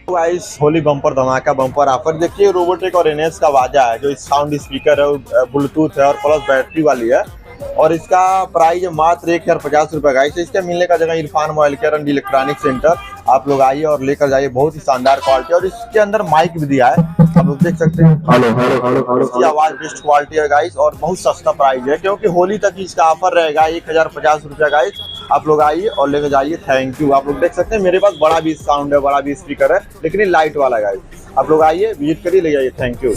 Guys Holi bumper धमाका bumper offer देखिए, robotic और एनएस का वाजा है, जो इस साउंड स्पीकर है, ब्लूटूथ है और प्लस बैटरी वाली है। और इसका प्राइस मात्र 1050 रुपये। गाइस इसके मिलने का जगह Irfan mobile care and electronic centre. आप लोग आइए और लेकर जाइए, बहुत ही शानदार क्वालिटी। और इसके अंदर माइक भी दिया है, आप लोग देख सकते हैं। इसकी आवाज बेस्ट क्वालिटी है गाइस, और बहुत सस्ता प्राइस है, क्योंकि होली तक इसका ऑफर रहेगा 1050 रुपया। गाइस आप लोग आइए और लेकर जाइए। Thank you. आप लोग देख सकते हैं मेरे पास बड़ा भी साउंड है, बड़ा भी स्पीकर है, लेकिन ये लाइट वाला है। गाइस आप लोग आइए, विजिट करिए, ले जाइए। Thank you.